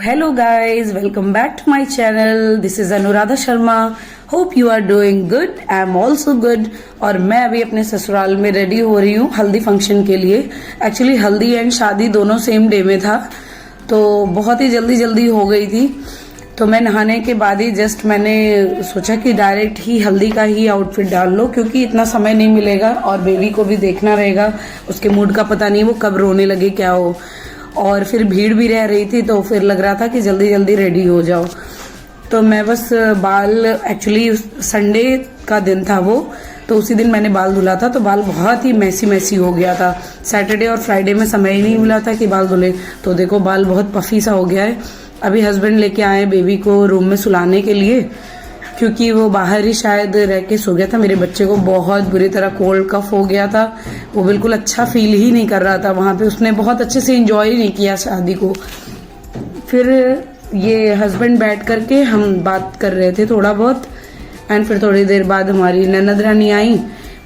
Hello guys, welcome back to my channel. This is Anuradha Sharma. Hope you are doing good. I am also good. और मैं अभी अपने ससुराल में ready हो रही हूँ हल्दी फंक्शन के लिए. एक्चुअली हल्दी एंड शादी दोनों सेम डे में था, तो बहुत ही जल्दी हो गई थी. तो मैं नहाने के बाद ही जस्ट मैंने सोचा कि डायरेक्ट ही हल्दी का ही आउटफिट डाल लो, क्योंकि इतना समय नहीं मिलेगा और बेबी को भी देखना रहेगा. उसके मूड का पता नहीं वो कब रोने लगे क्या हो, और फिर भीड़ भी रह रही थी, तो फिर लग रहा था कि जल्दी रेडी हो जाओ. तो मैं बस बाल, एक्चुअली संडे का दिन था वो, तो उसी दिन मैंने बाल धुला था, तो बाल बहुत ही मैसी हो गया था. सैटरडे और फ्राइडे में समय ही नहीं मिला था कि बाल धुले, तो देखो बाल बहुत पफी सा हो गया है. अभी हस्बैंड लेके आए बेबी को रूम में सुलाने के लिए, क्योंकि वो बाहर ही शायद रह के सो गया था. मेरे बच्चे को बहुत बुरी तरह कोल्ड कफ हो गया था, वो बिल्कुल अच्छा फील ही नहीं कर रहा था वहाँ पे. उसने बहुत अच्छे से एंजॉय नहीं किया शादी को. फिर ये हस्बैंड बैठ करके हम बात कर रहे थे थोड़ा बहुत, एंड फिर थोड़ी देर बाद हमारी ननद रानी आई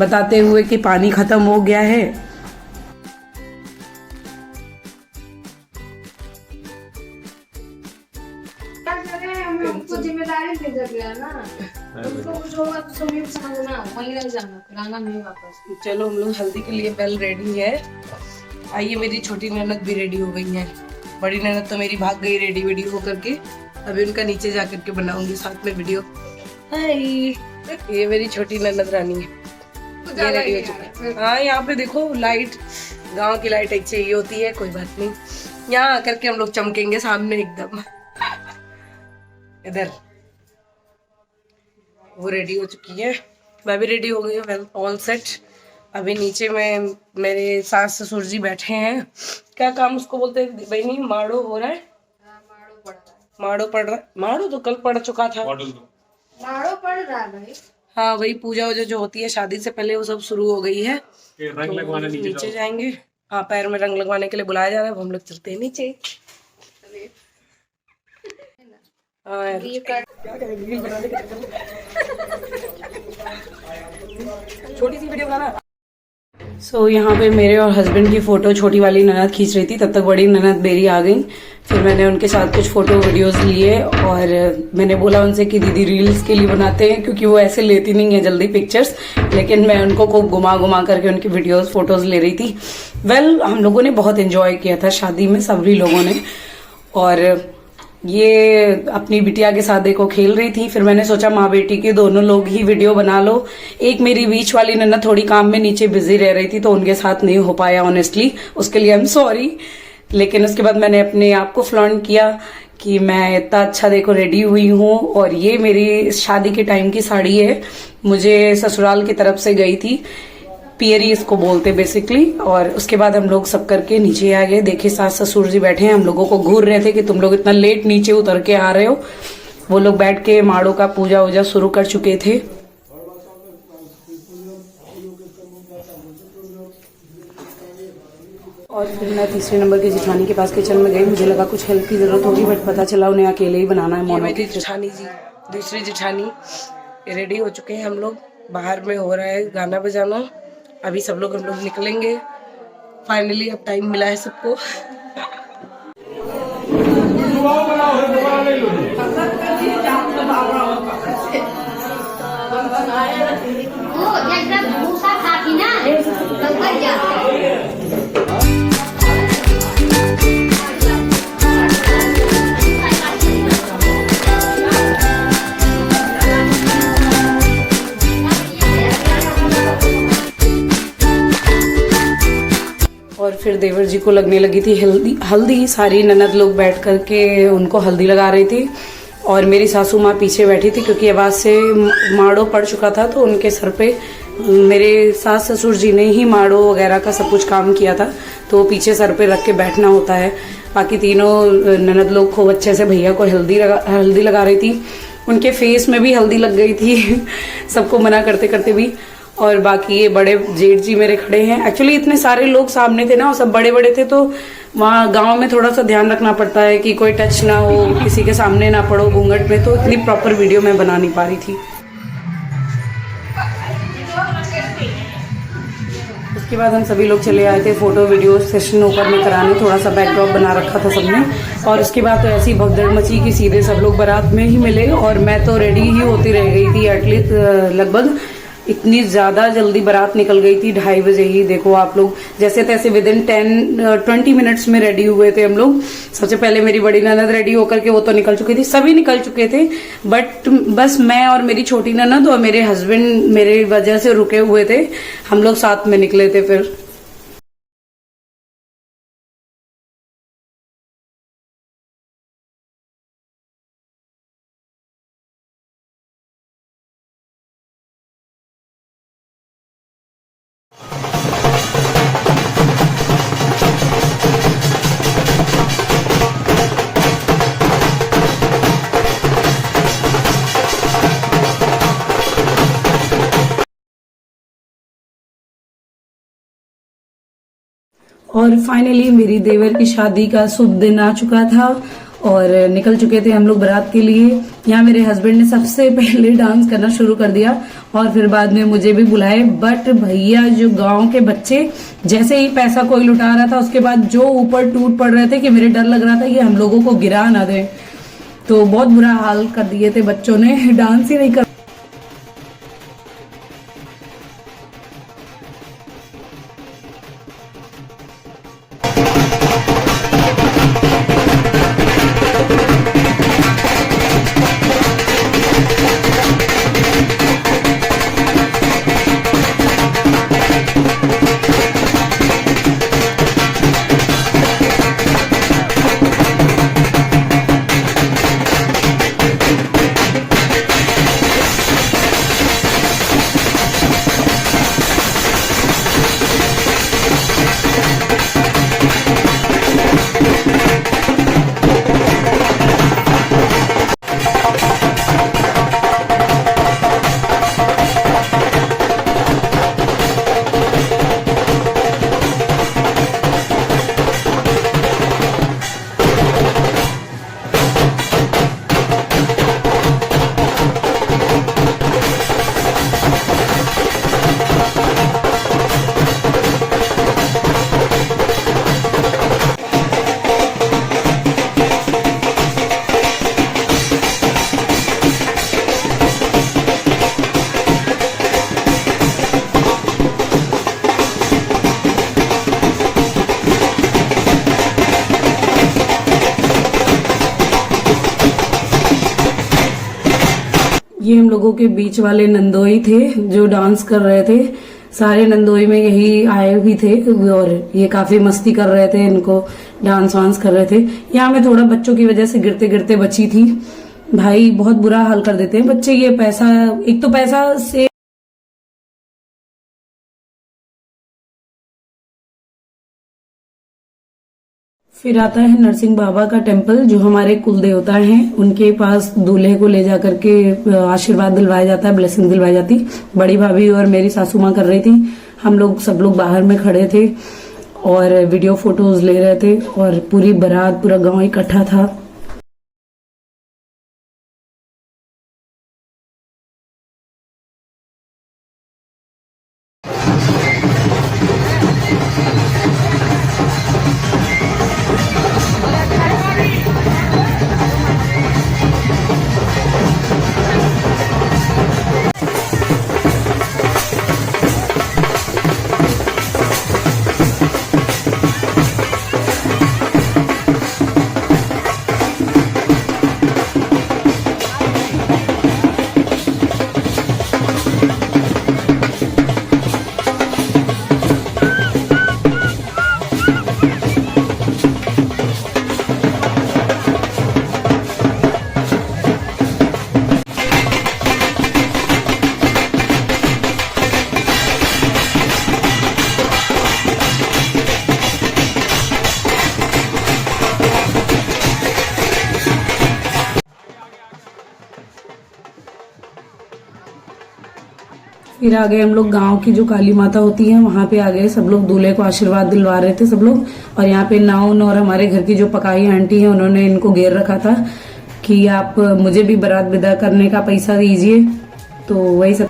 बताते हुए कि पानी खत्म हो गया है. जिम्मेदारी दे दिया ना, उसको कुछ होगा तो समझ समझना, वहीं रह जाना, फिर आना नहीं वापस. चलो हम लोग हल्दी के लिए वेल रेडी है. आइए, मेरी छोटी ननद भी रेडी हो गई है. बड़ी ननद तो मेरी भाग गई रेडी वेडी हो करके. अभी उनका नीचे जा करके बनाऊंगी साथ में वीडियो. हाय, ये मेरी छोटी ननद रानी है, ये रेडी हो चुका है. हाँ, यहाँ पे देखो लाइट, गाँव की लाइट एक चाहिए होती है, कोई बात नहीं. यहाँ आकर के हम लोग चमकेंगे सामने एकदम. इधर वो रेडी हो चुकी है, मैं भी रेडी हो गई हूँ, वेल ऑल सेट. अभी नीचे में मेरे सास ससुर जी बैठे हैं. क्या काम उसको बोलते हैं बहनी? माड़ो हो रहा है, माड़ो पड़ रहा है. माड़ो तो कल पड़ चुका था, माड़ो पड़ रहा है भाई. हाँ, वही पूजा वूजा जो होती है शादी से पहले वो सब शुरू हो गई है. रंग लगवाने नीचे जाएंगे. हाँ, पैर में रंग लगवाने के लिए बुलाया जा रहा है, हम लोग चलते हैं नीचे. छोटी सी वीडियो बनाना. सो यहाँ पे मेरे और हस्बैंड की फोटो छोटी वाली ननद खींच रही थी, तब तक बड़ी ननद मेरी आ गई. फिर मैंने उनके साथ कुछ फोटो वीडियोस लिए और मैंने बोला उनसे कि दीदी रील्स के लिए बनाते हैं, क्योंकि वो ऐसे लेती नहीं है जल्दी पिक्चर्स. लेकिन मैं उनको खूब घुमा करके उनकी वीडियोस फोटोज ले रही थी. वेल, हम लोगों ने बहुत एंजॉय किया था शादी में, सभी लोगों ने. और ये अपनी बिटिया के साथ देखो खेल रही थी. फिर मैंने सोचा माँ बेटी के दोनों लोग ही वीडियो बना लो. एक मेरी बीच वाली नन्ना थोड़ी काम में नीचे बिजी रह रही थी, तो उनके साथ नहीं हो पाया ऑनेस्टली, उसके लिए आई एम सॉरी. लेकिन उसके बाद मैंने अपने आप को फ्लॉन्ट किया कि मैं इतना अच्छा देखो रेडी हुई हूँ. और ये मेरी शादी के टाइम की साड़ी है, मुझे ससुराल की तरफ से गई थी. पियरी इसको बोलते बेसिकली. और उसके बाद हम लोग सब करके नीचे आ गए. देखिए सास ससुर जी बैठे हैं, हम लोगों को घूर रहे थे कि तुम लोग इतना लेट नीचे उतर के आ रहे हो. वो लोग बैठ के माड़ों का पूजा वूजा शुरू कर चुके थे. और फिर मैं तीसरे नंबर की जेठानी के पास किचन में गई. मुझे लगा कुछ हेल्प की जरूरत होगी, बट पता चला उन्हें अकेले ही बनाना है. मोनो की जेठानी जी, दूसरी जेठानी रेडी हो चुके हैं. हम लोग बाहर में हो रहा है गाना बजाना. अभी सब लोग हम लोग निकलेंगे. फाइनली अब टाइम मिला है सबको. और फिर देवर जी को लगने लगी थी हल्दी. सारी ननद लोग बैठ करके उनको हल्दी लगा रही थी, और मेरी सासू माँ पीछे बैठी थी, क्योंकि आवाज से माड़ो पड़ चुका था, तो उनके सर पे मेरे सास ससुर जी ने ही माड़ो वगैरह का सब कुछ काम किया था, तो पीछे सर पे रख के बैठना होता है. बाकी तीनों ननद लोग खूब अच्छे से भैया को हल्दी लगा रही थी. उनके फेस में भी हल्दी लग गई थी सबको मना करते करते भी. और बाकी ये बड़े जेठ जी मेरे खड़े हैं. एक्चुअली इतने सारे लोग सामने थे ना, और सब बड़े बड़े थे, तो वहाँ गांव में थोड़ा सा ध्यान रखना पड़ता है कि कोई टच ना हो, किसी के सामने ना पड़ो घूंघट में. तो इतनी प्रॉपर वीडियो मैं बना नहीं पा रही थी. उसके बाद हम सभी लोग चले आए थे फोटो वीडियो सेशन ऊपर में कराने. थोड़ा सा बैकड्रॉप बना रखा था सबने. और उसके बाद तो ऐसी भगदड़ मची कि सीधे सब लोग बारात में ही मिले और मैं तो रेडी ही होती रह गई थी एटलीस्ट लगभग इतनी ज्यादा जल्दी बारात निकल गई थी 2:30 बजे ही। देखो आप लोग जैसे तैसे विद इन 20 मिनट्स में रेडी हुए थे हम लोग। सबसे पहले मेरी बड़ी ननद रेडी होकर के वो तो निकल चुकी थी, सभी निकल चुके थे, बट बस मैं और मेरी छोटी ननद और मेरे हस्बैंड मेरे वजह से रुके हुए थे। हम लोग साथ में निकले थे फिर। और फाइनली मेरी देवर की शादी का शुभ दिन आ चुका था और निकल चुके थे हम लोग बारात के लिए। यहाँ मेरे हस्बैंड ने सबसे पहले डांस करना शुरू कर दिया और फिर बाद में मुझे भी बुलाए। बट भैया जो गांव के बच्चे जैसे ही पैसा कोई लुटा रहा था उसके बाद जो ऊपर टूट पड़ रहे थे कि मेरे डर लग रहा था कि हम लोगों को गिरा ना दे। तो बहुत बुरा हाल कर दिए थे बच्चों ने, डांस ही नहीं कर। ये हम लोगों के बीच वाले नंदोई थे जो डांस कर रहे थे। सारे नंदोई में यही आए हुए थे और ये काफी मस्ती कर रहे थे, इनको डांस वांस कर रहे थे। यहाँ मैं थोड़ा बच्चों की वजह से गिरते गिरते बची थी। भाई बहुत बुरा हाल कर देते हैं बच्चे। ये पैसा, एक तो पैसा से फिर आता है नरसिंह बाबा का टेम्पल जो हमारे कुल देवता हैं। उनके पास दूल्हे को ले जाकर के आशीर्वाद दिलवाया जाता है, ब्लेसिंग दिलवाई जाती। बड़ी भाभी और मेरी सासू माँ कर रही थी, हम लोग सब लोग बाहर में खड़े थे और वीडियो फोटोज ले रहे थे और पूरी बारात पूरा गांव इकट्ठा था। फिर आ गए हम लोग गांव की जो काली माता होती है वहां पे आ गए सब लोग, दूल्हे को आशीर्वाद दिलवा रहे थे सब लोग। और यहाँ पे नाउन और हमारे घर की जो पकाई आंटी है उन्होंने इनको घेर रखा था कि आप मुझे भी बारात विदा करने का पैसा दीजिए। तो वही सब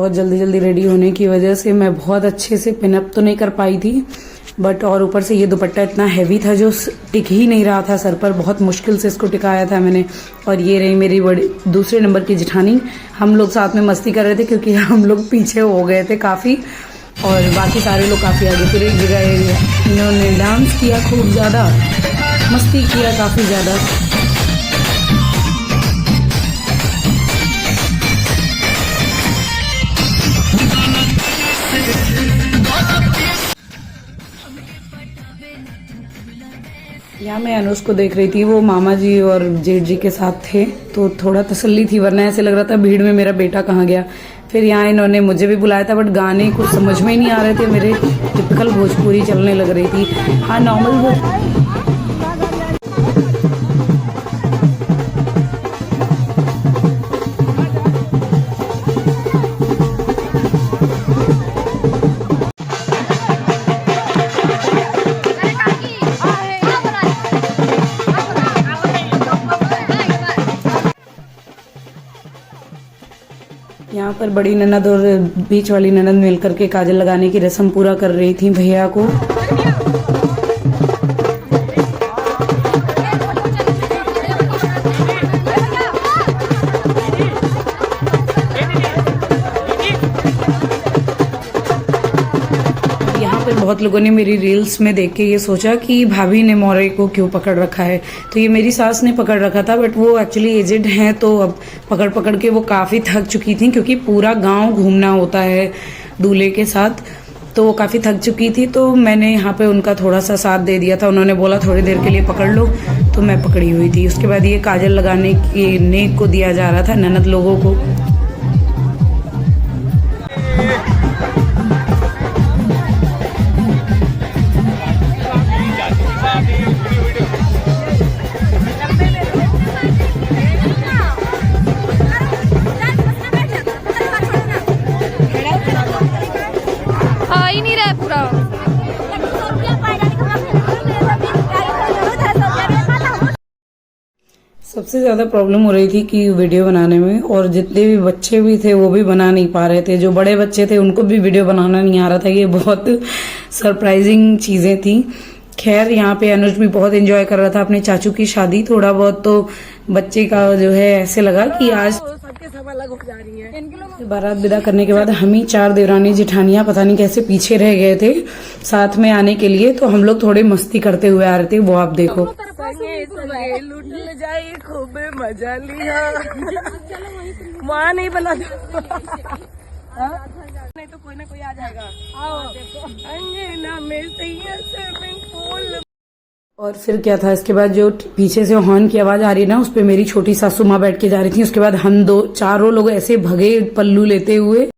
बहुत जल्दी जल्दी रेडी होने की वजह से मैं बहुत अच्छे से पिनअप तो नहीं कर पाई थी, बट और ऊपर से ये दुपट्टा इतना हैवी था जो टिक ही नहीं रहा था सर पर, बहुत मुश्किल से इसको टिकाया था मैंने। और ये रही मेरी बड़ी दूसरे नंबर की जेठानी, हम लोग साथ में मस्ती कर रहे थे क्योंकि हम लोग पीछे हो गए थे काफ़ी और बाकी सारे लोग काफ़ी आगे। फिर एक जगह इन्होंने डांस किया, खूब ज़्यादा मस्ती किया, काफ़ी ज़्यादा। यहाँ मैं अनुज को देख रही थी, वो मामा जी और जेठ जी के साथ थे तो थोड़ा तसल्ली थी, वरना ऐसे लग रहा था भीड़ में मेरा बेटा कहाँ गया। फिर यहाँ इन्होंने मुझे भी बुलाया था बट गाने कुछ समझ में ही नहीं आ रहे थे मेरे, टिपिकल भोजपुरी चलने लग रही थी। हाँ नॉर्मल यहाँ पर बड़ी ननद और बीच वाली ननद मिलकर के काजल लगाने की रस्म पूरा कर रही थी भैया को। बहुत लोगों ने मेरी रील्स में देख के ये सोचा कि भाभी ने मोरे को क्यों पकड़ रखा है, तो ये मेरी सास ने पकड़ रखा था, बट वो एक्चुअली एजेड हैं तो अब पकड़ पकड़ के वो काफ़ी थक चुकी थी क्योंकि पूरा गांव घूमना होता है दूल्हे के साथ, तो वो काफ़ी थक चुकी थी। तो मैंने यहाँ पे उनका थोड़ा सा साथ दे दिया था, उन्होंने बोला थोड़ी देर के लिए पकड़ लो तो मैं पकड़ी हुई थी। उसके बाद ये काजल लगाने की नेक को दिया जा रहा था ननद लोगों को। सबसे ज़्यादा प्रॉब्लम हो रही थी कि वीडियो बनाने में, और जितने भी बच्चे भी थे वो भी बना नहीं पा रहे थे। जो बड़े बच्चे थे उनको भी वीडियो बनाना नहीं आ रहा था। ये बहुत सरप्राइजिंग चीज़ें थी। खैर यहाँ पे अनुज भी बहुत एंजॉय कर रहा था अपने चाचू की शादी। थोड़ा बहुत तो बच्चे का जो है ऐसे लगा कि आज सबके सब अलग हो जा रही है। बारात विदा करने के बाद हम ही 4 देवरानी जेठानियां पता नहीं कैसे पीछे रह गए थे साथ में आने के लिए, तो हम लोग थोड़े मस्ती करते हुए आ रहे थे। वो आप देखो, लूट ले जाए खूब मजा लिया, वहाँ नहीं बना नहीं तो कोई ना कोई आ जाएगा। अंगना में और फिर क्या था, इसके बाद जो पीछे से हॉर्न की आवाज आ रही है ना, उस पे मेरी छोटी सासू माँ बैठ के जा रही थी। उसके बाद हम 4 लोग ऐसे भगे पल्लू लेते हुए।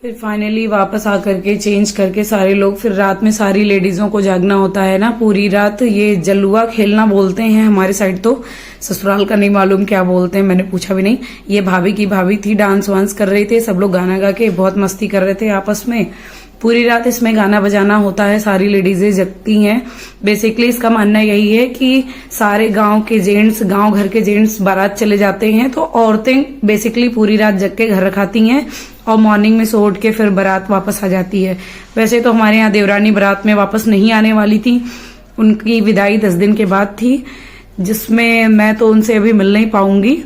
फिर फाइनली वापस आकर के चेंज करके सारे लोग, फिर रात में सारी लेडीजों को जागना होता है ना पूरी रात। ये जलुआ खेलना बोलते हैं हमारे साइड, तो ससुराल का नहीं मालूम क्या बोलते हैं, मैंने पूछा भी नहीं। ये भाभी की भाभी थी, डांस वांस कर रहे थे, सब लोग गाना गा के बहुत मस्ती कर रहे थे आपस में। पूरी रात इसमें गाना बजाना होता है, सारी लेडीजें जगती हैं। बेसिकली इसका मानना यही है कि सारे गांव के जेंट्स, गांव घर के जेंट्स बारात चले जाते हैं तो औरतें बेसिकली पूरी रात जग के घर रखाती हैं और मॉर्निंग में सो उठ के फिर बारात वापस आ जाती है। वैसे तो हमारे यहाँ देवरानी बारात में वापस नहीं आने वाली थी, उनकी विदाई 10 दिन के बाद थी, जिसमें मैं तो उनसे अभी मिल नहीं पाऊंगी,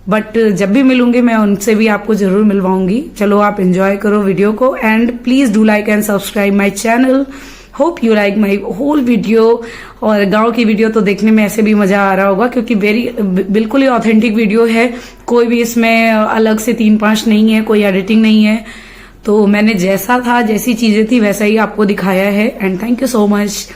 बट जब भी मिलूंगी मैं उनसे भी आपको जरूर मिलवाऊंगी। चलो आप एंजॉय करो वीडियो को, and please do like and subscribe my channel. Hope you like my whole video. और गांव की वीडियो तो देखने में ऐसे भी मजा आ रहा होगा क्योंकि बिल्कुल ही ऑथेंटिक वीडियो है, कोई भी इसमें अलग से 3-5 नहीं है, कोई एडिटिंग नहीं है। तो मैंने जैसा था, जैसी चीजें थी वैसा ही आपको दिखाया है, and thank you so much.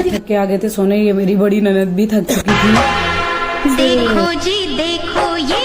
थक के आ गए थे सोने, ये मेरी बड़ी ननद भी थक चुकी थी। देखो जी देखो ये